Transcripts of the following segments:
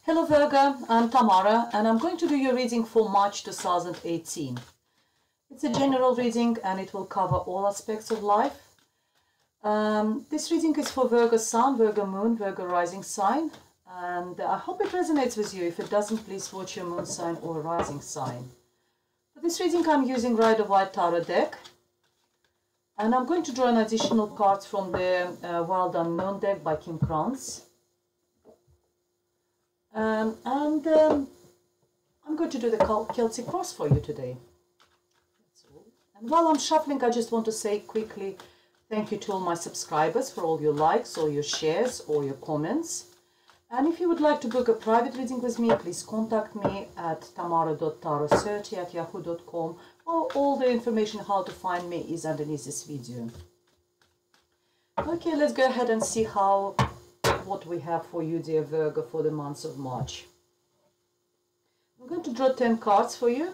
Hello Virgo, I'm Tamara and I'm going to do your reading for March 2018. It's a general reading and it will cover all aspects of life. This reading is for Virgo Sun, Virgo Moon, Virgo Rising sign, and I hope it resonates with you. If it doesn't, please watch your Moon sign or Rising sign. For this reading I'm using Rider-Waite Tarot deck, and I'm going to draw an additional cards from the Wild Unknown deck by Kim Krans. I'm going to do the Celtic Cross for you today. That's all. And while I'm shuffling, I just want to say quickly thank you to all my subscribers for all your likes, or your shares, or your comments. And if you would like to book a private reading with me, please contact me at tamara.tarot30@yahoo.com, or all the information how to find me is underneath this video. Okay, let's go ahead and see what we have for you, dear Virgo, for the month of March. I'm going to draw 10 cards for you.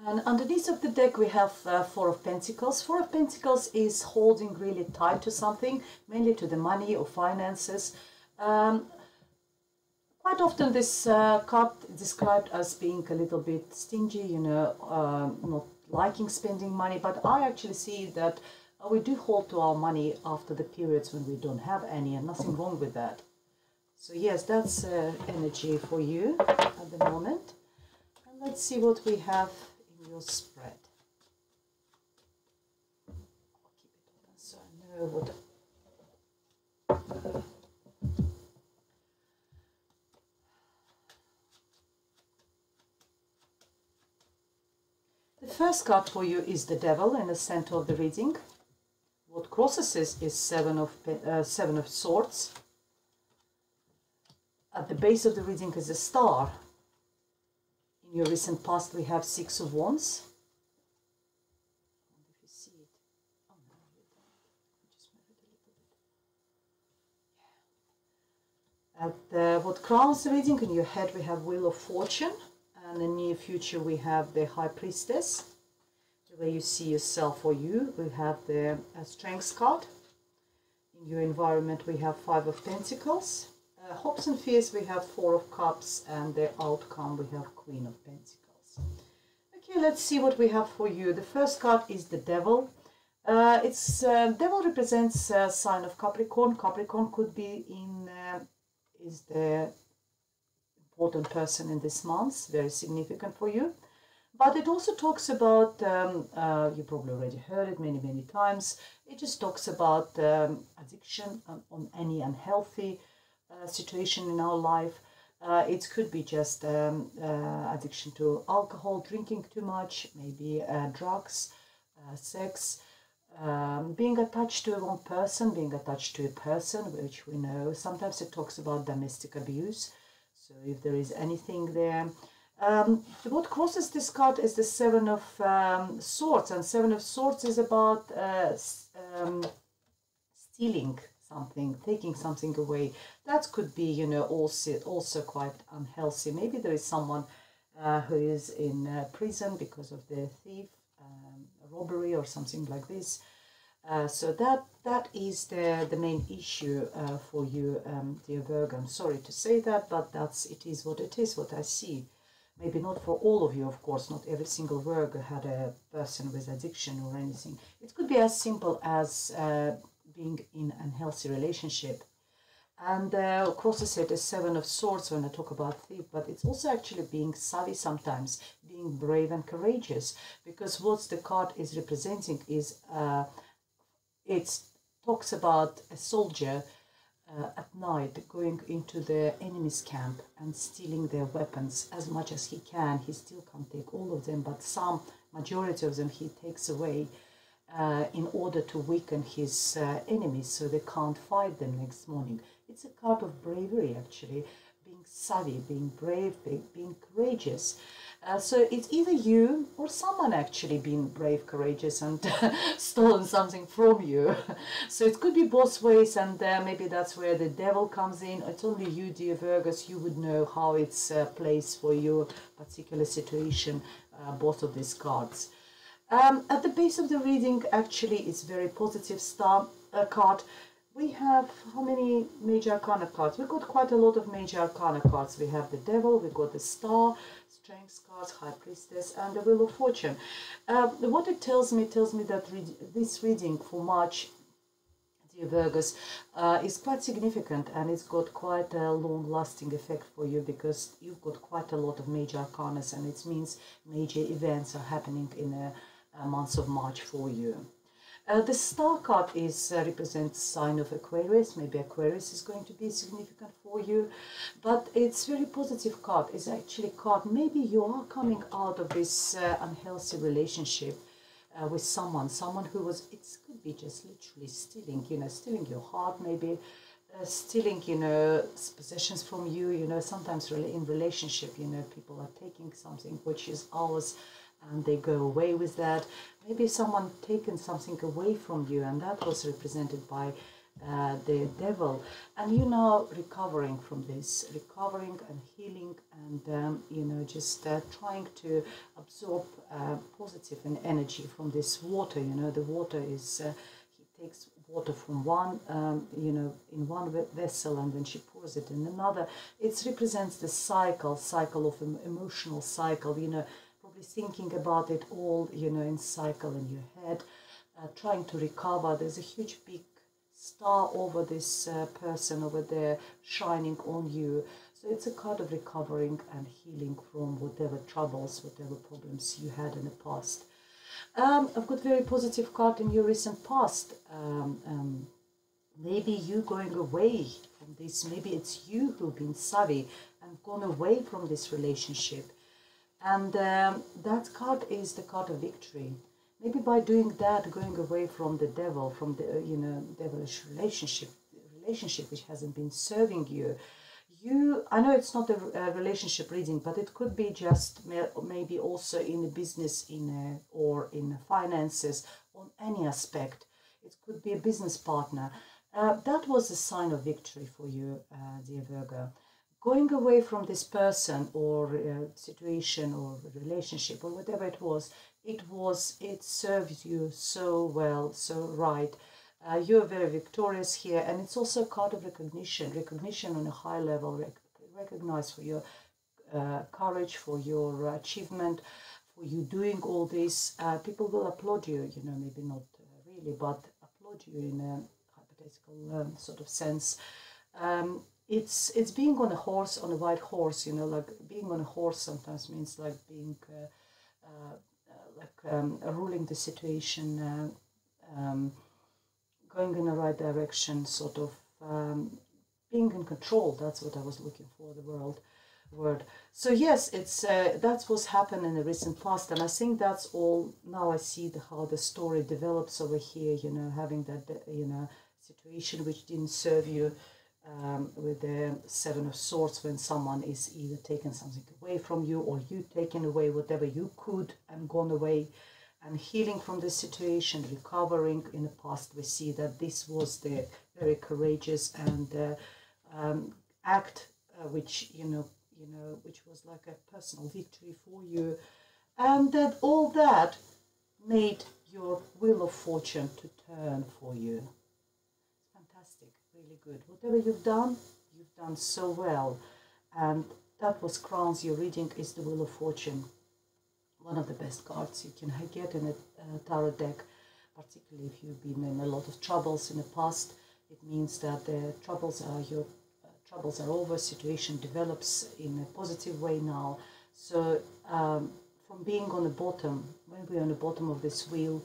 And underneath of the deck we have Four of Pentacles. Four of Pentacles is holding really tight to something, mainly to the money or finances. Quite often this card is described as being a little bit stingy, not liking spending money, but I actually see that we do hold to our money after the periods when we don't have any, and nothing wrong with that. So yes, that's energy for you at the moment. And let's see what we have in your spread. I'll keep it open so I know what. The first card for you is the Devil in the center of the reading. What crosses this is Seven of Swords. At the base of the reading is a star. In your recent past we have Six of Wands. I wonder if you see it. Oh no, you don't. Just move it a little bit. Yeah. At what crowns the reading, in your head we have Wheel of Fortune, and in the near future we have the High Priestess. The way you see yourself or you, we have the Strength card. In your environment we have Five of Pentacles. Hopes and fears we have Four of Cups, and the outcome we have Queen of Pentacles. Okay, let's see what we have for you. The first card is the Devil. Devil represents a sign of Capricorn. Capricorn could be is the important person in this month, very significant for you. But it also talks about, you probably already heard it many times, it just talks about addiction on any unhealthy situation in our life. It could be just addiction to alcohol, drinking too much, maybe drugs, sex, being attached to one person, being attached to a person, which we know. Sometimes it talks about domestic abuse. So if there is anything there. What crosses this card is the Seven of Swords, and Seven of Swords is about stealing something, taking something away. That could be, also quite unhealthy. Maybe there is someone who is in prison because of the thief, robbery or something like this. So that is the main issue for you, dear Virgo. I'm sorry to say that, but it is what I see. Maybe not for all of you, of course. Not every single Virgo had a person with addiction or anything. It could be as simple as being in an unhealthy relationship. And crosses it as Seven of Swords when I talk about thief, but it's also actually being savvy sometimes, being brave and courageous, because what the card is representing is it talks about a soldier at night going into the enemy's camp and stealing their weapons as much as he can. He still can't take all of them, but majority of them he takes away in order to weaken his enemies so they can't fight them next morning. It's a card of bravery, actually, being savvy, being brave, being courageous. So it's either you or someone actually being brave, courageous, and stolen something from you. So it could be both ways, and maybe that's where the devil comes in. It's only you, dear Virgos, you would know how it's placed for your particular situation, both of these cards. At the base of the reading, actually, it's very positive star card. We have how many major arcana cards? We've got quite a lot of major arcana cards. We have the devil, we got the star, strength cards, high priestess, and the wheel of fortune. What it tells me that this reading for March, dear Virgos, is quite significant, and it's got quite a long-lasting effect for you, because you've got quite a lot of major arcanas, and it means major events are happening in the month of March for you. The star card is represents sign of Aquarius. Maybe Aquarius is going to be significant for you, but it's very positive card. It's actually a card. Maybe you are coming out of this unhealthy relationship with someone who was. It could be just literally stealing, stealing your heart, maybe stealing, possessions from you. Sometimes really in relationship, people are taking something which is ours, and they go away with that. Maybe someone taken something away from you, and that was represented by the devil. And you're now recovering from this, recovering and healing, and just trying to absorb positive energy from this water. The water is, he takes water from one, in one vessel, and then she pours it in another. It represents the cycle of emotional cycle, probably thinking about it all, in cycle in your head, trying to recover. There's a huge big star over this person over there shining on you. So it's a card of recovering and healing from whatever troubles, whatever problems you had in the past. I've got very positive card in your recent past. Maybe you going away from this. Maybe it's you who've been savvy and gone away from this relationship. And that card is the card of victory. Maybe by doing that, going away from the devil, from the devilish relationship which hasn't been serving you. I know it's not a relationship reading, but it could be just maybe also in a business, or in finances, on any aspect. It could be a business partner. That was a sign of victory for you, dear Virgo. Going away from this person or situation or relationship or whatever it served you so well, so right. You're very victorious here, and it's also a card of recognition on a high level, recognized for your courage, for your achievement, for you doing all this. People will applaud you, maybe not really, but applaud you in a hypothetical sort of sense. It's being on a horse, on a white horse, like being on a horse sometimes means like being, ruling the situation, going in the right direction, sort of being in control. That's what I was looking for, the word. So yes, it's that's what's happened in the recent past, and I think that's all. Now I see how the story develops over here, having that, situation which didn't serve you. With the Seven of Swords, when someone is either taking something away from you, or you taking away whatever you could and gone away, and healing from the situation, recovering. In the past, we see that this was the very courageous and act, which which was like a personal victory for you, and that all that made your wheel of fortune to turn for you. Fantastic, really good. Whatever you've done so well, and that was crowns. Your reading is the Wheel of Fortune, one of the best cards you can get in a tarot deck, particularly if you've been in a lot of troubles in the past. It means that the troubles are over. Situation develops in a positive way now. So from being on the bottom, when we're on the bottom of this wheel,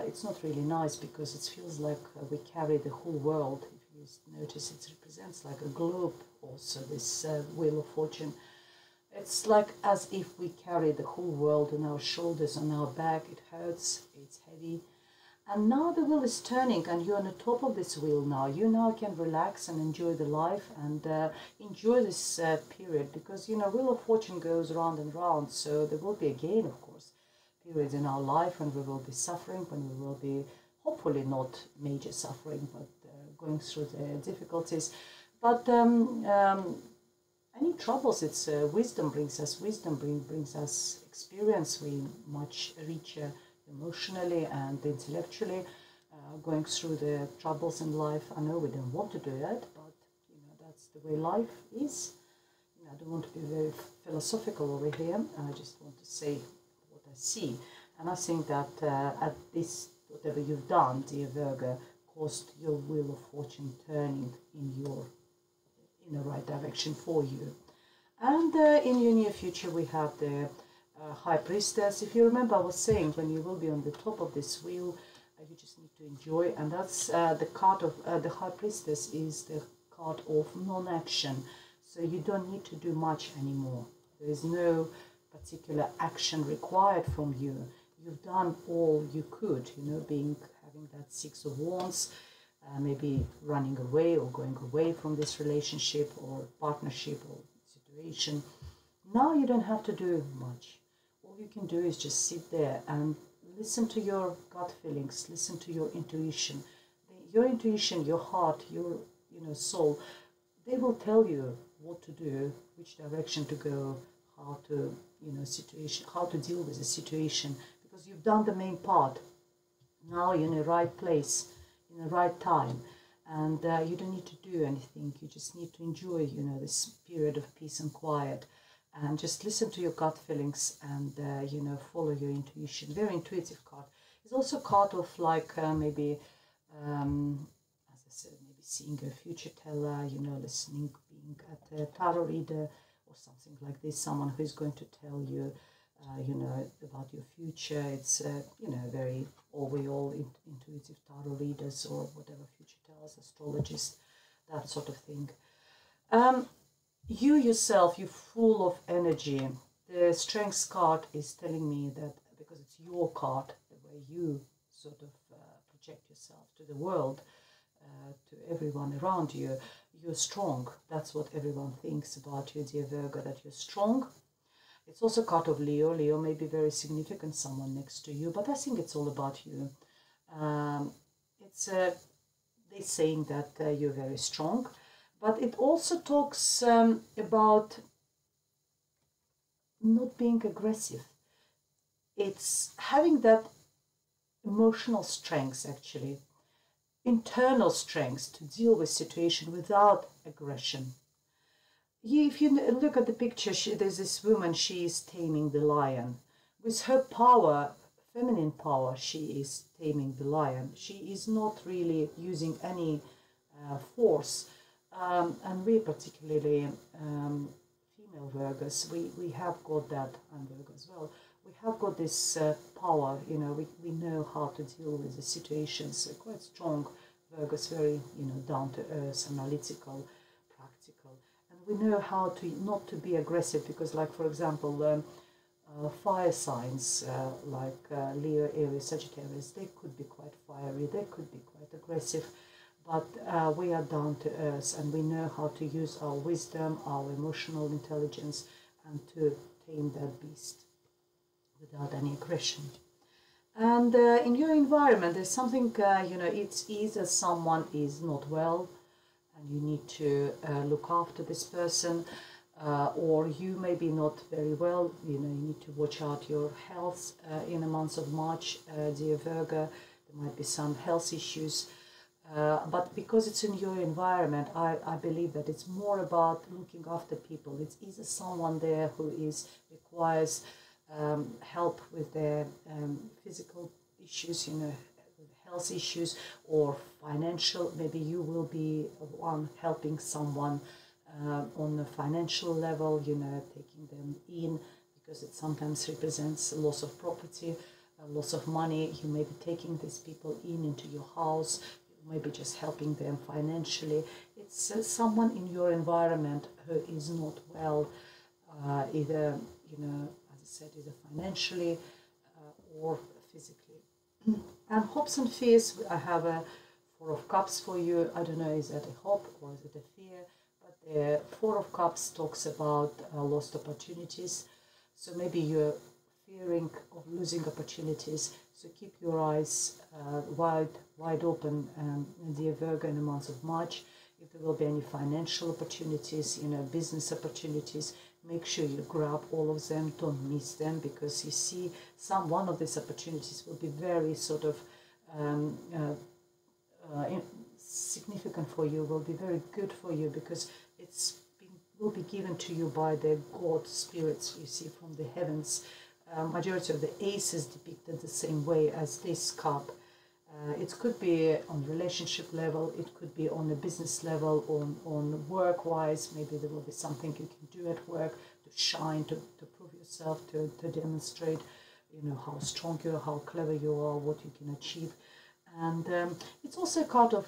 it's not really nice, because it feels like we carry the whole world. If you notice, it represents like a globe also, this Wheel of Fortune. It's like as if we carry the whole world on our shoulders, on our back. It hurts, it's heavy, And now the wheel is turning and you're on the top of this wheel now. You now can relax and enjoy the life and enjoy this period, because, you know, Wheel of Fortune goes round and round. So there will be again, of course, periods in our life when we will be suffering, when we will be hopefully not major suffering, but going through the difficulties. But any troubles, it's wisdom brings us wisdom, brings us experience. We much richer emotionally and intellectually, going through the troubles in life. I know we don't want to do that, but you know, that's the way life is. You know, I don't want to be very philosophical over here. I just want to say what I see, and I think that at this, whatever you've done, dear Virgo, caused your Wheel of Fortune turning in the right direction for you. And in your near future, we have the High Priestess. If you remember, I was saying when you will be on the top of this wheel, you just need to enjoy. And that's the card of the High Priestess is the card of non-action. So you don't need to do much anymore. There is no particular action required from you. You've done all you could, you know, having that Six of Wands, maybe running away or going away from this relationship or partnership or situation. Now you don't have to do much. All you can do is just sit there and listen to your gut feelings, listen to your intuition. Your intuition, your heart, your soul, they will tell you what to do, which direction to go, how to how to deal with the situation, because you've done the main part. Now you're in the right place, in the right time, and you don't need to do anything. You just need to enjoy, this period of peace and quiet. And just listen to your gut feelings and, follow your intuition. Very intuitive card. It's also a card of like maybe, as I said, maybe seeing a future teller, listening, being at a tarot reader or something like this. Someone who is going to tell you, about your future. It's, very, or we all intuitive tarot readers or whatever, future tellers, astrologists, that sort of thing. You yourself, you're full of energy. The Strength card is telling me that because it's your card, the way you sort of project yourself to the world, to everyone around you, you're strong. That's what everyone thinks about you, dear Virgo, that you're strong. It's also a card of Leo. Leo may be very significant, someone next to you, but I think it's all about you. They're saying that you're very strong. But it also talks about not being aggressive. It's having that emotional strength, actually, internal strength to deal with situation without aggression. If you look at the picture, there's this woman, she is taming the lion. With her power, feminine power, she is taming the lion. She is not really using any force. And we particularly female Virgos, we have got that, and Virgo as well, we have got this power, we know how to deal with the situations. Quite strong Virgos, very, down to earth, analytical, practical. And we know how to not to be aggressive, because like, for example, fire signs like Leo, Aries, Sagittarius, they could be quite fiery, they could be quite aggressive. But we are down to earth, and we know how to use our wisdom, our emotional intelligence, and to tame that beast without any aggression. And in your environment, there's something, it's either someone is not well, and you need to look after this person, or you may be not very well, you need to watch out your health in the month of March, dear Virgo. There might be some health issues. But because it's in your environment, I believe that it's more about looking after people. It's either someone there who requires help with their physical issues, health issues, or financial. Maybe you will be one helping someone on a financial level, taking them in, because it sometimes represents a loss of property, a loss of money. You may be taking these people into your house, maybe just helping them financially. It's someone in your environment who is not well, either, as I said, either financially or physically. And hopes and fears, I have a Four of Cups for you. I don't know, is that a hope or is it a fear? But the Four of Cups talks about lost opportunities. So maybe you're fearing of losing opportunities. So keep your eyes wide open, dear Virgo, in the month of March. If there will be any financial opportunities, business opportunities, make sure you grab all of them. Don't miss them, because you see, one of these opportunities will be very sort of significant for you, will be very good for you, because will be given to you by the God spirits you see from the heavens. Majority of the aces depicted the same way as this cup. It could be on relationship level, it could be on a business level, on work-wise. Maybe there will be something you can do at work to shine, to prove yourself, to demonstrate, how strong you are, how clever you are, what you can achieve. And it's also a card of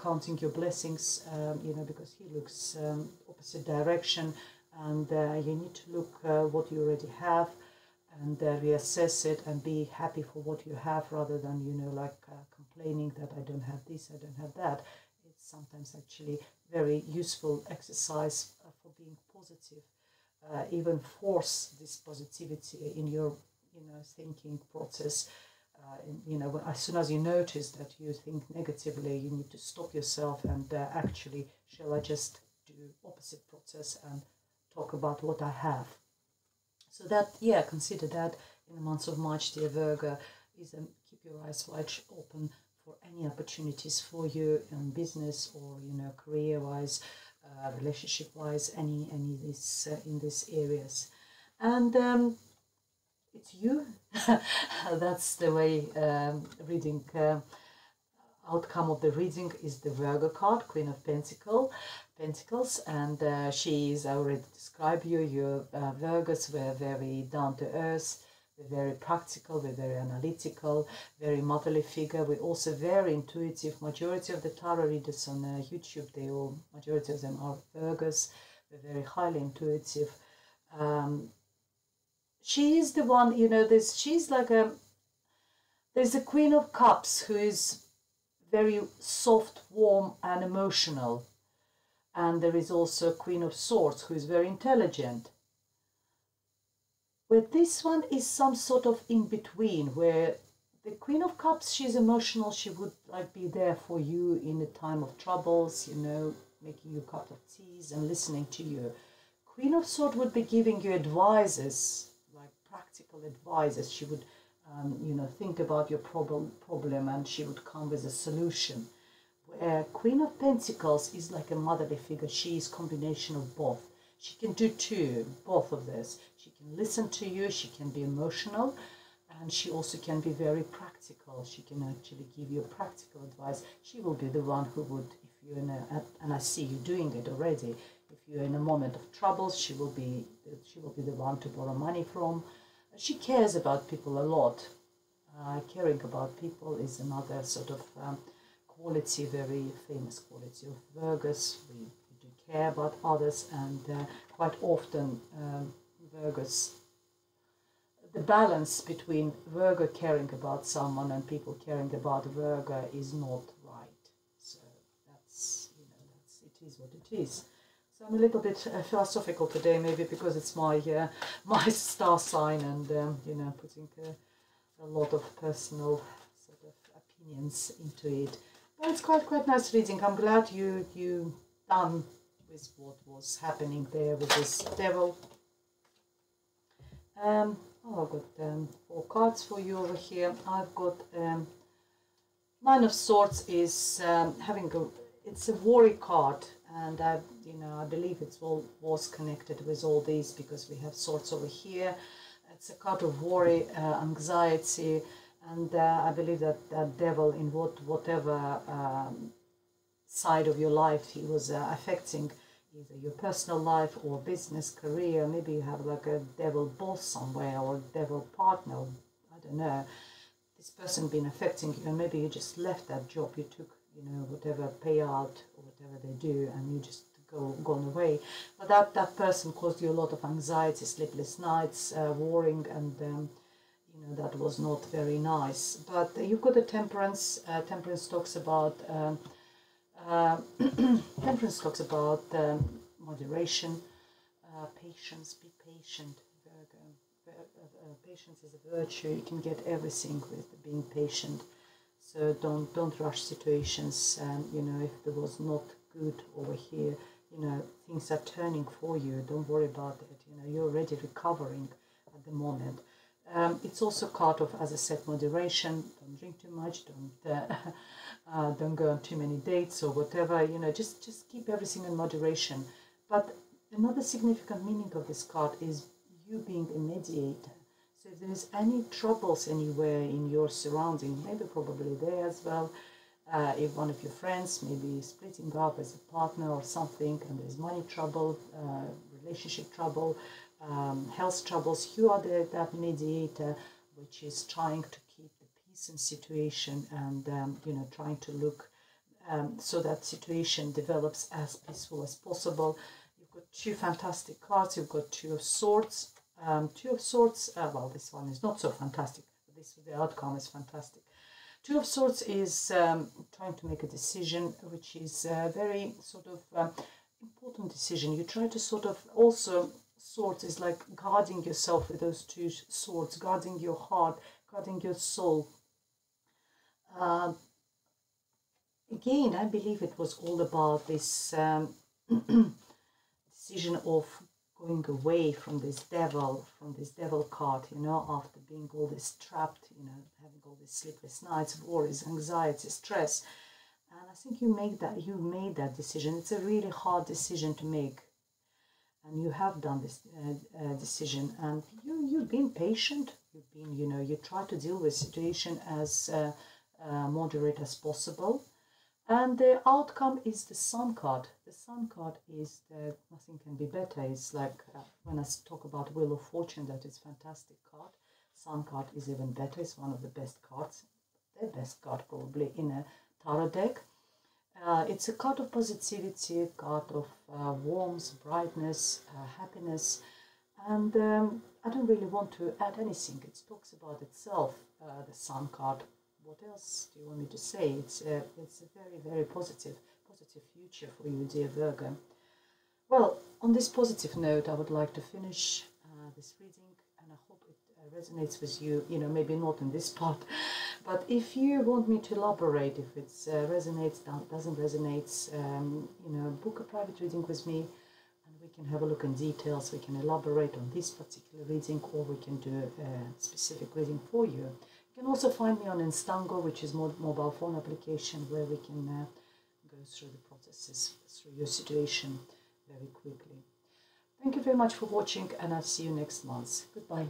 counting your blessings, because he looks opposite direction, and you need to look what you already have, and reassess it and be happy for what you have, rather than complaining that I don't have this, I don't have that. It's sometimes actually very useful exercise for being positive. Even force this positivity in your thinking process. As soon as you notice that you think negatively, you need to stop yourself and actually, shall I just do opposite process and talk about what I have. So that, consider that in the month of March, dear Virgo, keep your eyes wide open for any opportunities for you in business or, career-wise, relationship-wise, any this in these areas. And it's you. That's the way reading. Outcome of the reading is the Virgo card, Queen of Pentacles, and she is, I already described you. Your Virgos were very down to earth. We're very practical. We're very analytical. Very motherly figure. We're also very intuitive. Majority of the tarot readers on YouTube, majority of them are Virgos. We're very highly intuitive. She is the one, she's like there's a Queen of Cups who is very soft, warm, and emotional. And there is also Queen of Swords who is very intelligent. Where this one is some sort of in between, where the Queen of Cups, she's emotional, she would be there for you in a time of troubles, making you a cup of teas and listening to you. Queen of Swords would be giving you advices, practical advices. She would, think about your problem, and she would come with a solution. Where Queen of Pentacles is like a motherly figure. She is a combination of both. She can do both of this. She can listen to you. She can be emotional, and she also can be very practical. She can actually give you practical advice. She will be the one who would, if you're and I see you doing it already. If you're in a moment of trouble, she will be the one to borrow money from. She cares about people a lot. Caring about people is another sort of quality, very famous quality of Virgos. We do care about others, and quite often Virgos, the balance between Virgo caring about someone and people caring about Virgo is not right. So it is what it is. So I'm a little bit philosophical today, maybe because it's my my star sign, and putting a lot of personal sort of opinions into it. But it's quite nice reading. I'm glad you done with what was happening there with this devil. I've got 4 cards for you over here. I've got Nine of Swords is it's a worry card. And I believe it was connected with all these, because we have swords over here. It's a card of worry, anxiety, and I believe that devil, in whatever side of your life he was affecting, either your personal life or business, career. Maybe you have a devil boss somewhere, or devil partner. I don't know. This person been affecting you, and maybe you just left that job. You took whatever payout or whatever they do, and you just gone away. But that person caused you a lot of anxiety, sleepless nights, worrying, and that was not very nice. But you've got a temperance. Temperance talks about temperance talks about moderation, patience. Be patient, Virgo. Patience is a virtue. You can get everything with being patient. So don't rush situations. If there was not good over here, things are turning for you. Don't worry about it. You're already recovering at the moment. It's also part of, as I said, moderation. Don't drink too much. Don't go on too many dates or whatever. Just keep everything in moderation. But another significant meaning of this card is you being a mediator. So if there's any troubles anywhere in your surrounding, maybe probably there as well. If one of your friends maybe splitting up as a partner or something, and there's money trouble, relationship trouble, health troubles, you are that mediator which is trying to keep the peace in situation and trying to look so that situation develops as peaceful as possible. You've got two fantastic cards. You've got Two of Swords. Two of Swords, well, this one is not so fantastic, but the outcome is fantastic. Two of Swords is trying to make a decision, which is a very sort of important decision. You try to sort of also, Swords is like guarding yourself with those two swords, guarding your heart, guarding your soul. Again, I believe it was all about this decision of going away from this devil card, after being all this trapped, having all these sleepless nights, worries, anxiety, stress. And I think you made that decision. It's a really hard decision to make. And you have done this decision, and you've been patient. You've been, you try to deal with the situation as moderate as possible. And the outcome is the Sun card. The Sun card is that nothing can be better. It's like when I talk about Wheel of Fortune, that is fantastic card. Sun card is even better. It's one of the best cards, the best card probably in a tarot deck. It's a card of positivity, a card of warmth, brightness, happiness. And I don't really want to add anything. It talks about itself, the Sun card. What else do you want me to say? It's a very, very positive future for you, dear Virgo. Well, on this positive note, I would like to finish this reading, and I hope it resonates with you. Maybe not in this part, but if you want me to elaborate, if it resonates, doesn't resonate, book a private reading with me, and we can have a look in details. We can elaborate on this particular reading, or we can do a specific reading for you. You can also find me on Instango, which is mobile phone application, where we can go through the processes, through your situation very quickly. Thank you very much for watching, and I'll see you next month. Goodbye.